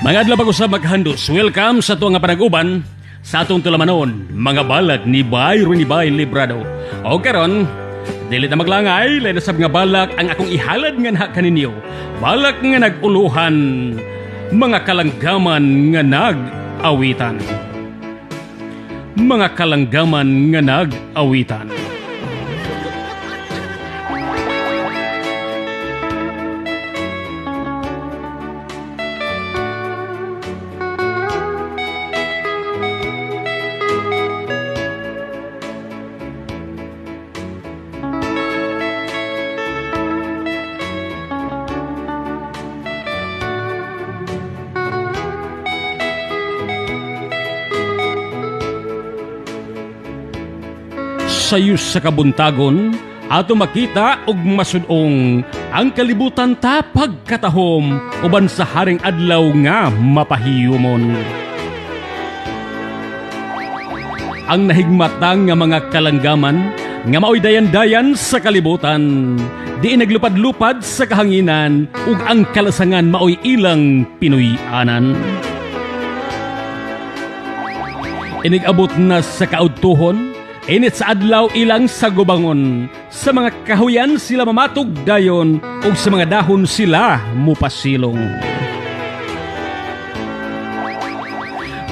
Mga adlaw pag-usab maghandos. Welcome sa tuwa nga panag-uban sa atong tulamanon, mga balag ni Bay Librado. O karon, dili na maglangay, lain na sab nga balak ang akong ihalad nga naha kaninyo. Balak nga nag-uluhan, mga kalanggaman nga nag-awitan. Mga kalanggaman nga nag-awitan. Sayo sa kabuntagon, ato makita og masudong ang kalibutan ta pagkatahom uban sa haring adlaw nga mapahiyumon. Ang nahigmatang nga mga kalanggaman nga maoy dayan-dayan sa kalibutan, di naglupad-lupad sa kahanginan ug ang kalasangan maoy ilang pinuy-anan. Inigabot na sa kaudtuhon, init sa adlaw ilang sa gubangon, sa mga kahuyan sila mamatog dayon, ug sa mga dahon sila mupasilong.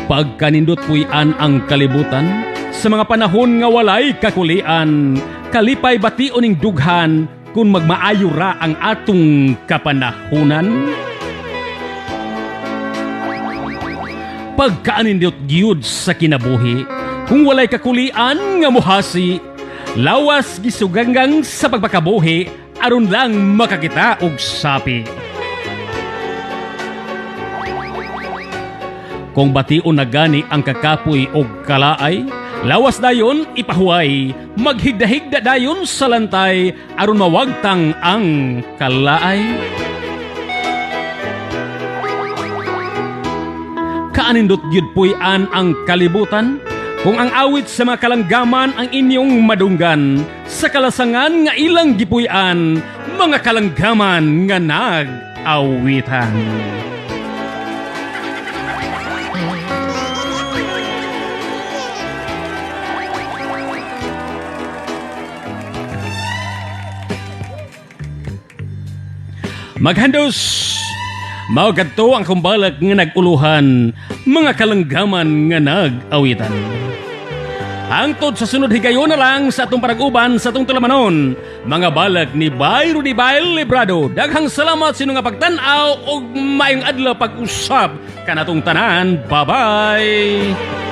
Pagkanindot puy-an ang kalibutan, sa mga panahon nga walay kakulian, kalipay bation ning dughan kung magmaayo ra ang atong kapanahunan. Pagkaanindot gyud sa kinabuhi, kung walay kakulian nga muhasi, lawas gisuganggang sa pagpakabuhi, aron lang makakita og sapi. Kung bation na gani ang kakapoy og kalaay, lawas dayon ipahuway, maghigda-higda dayon sa lantay, aron mawagtang ang kalaay. Kaanindot gyud puy-an ang kalibutan, kung ang awit sa mga kalanggaman ang inyong madunggan, sa kalasangan nga ilang gipuy-an, mga kalanggaman nga nag-awitan. Maghandos! Mao kadto ang kumbalag nga nag-uluhan, mga kalanggaman nga nag-awitan. Hangtod sa sunod higayon na lang sa atong parag-uban sa atong tulamanon, mga balag ni Bay Librado. Daghang salamat sino nga pagtan-aw ug maayong adlaw pag-usab kanatong tanan. Bye-bye!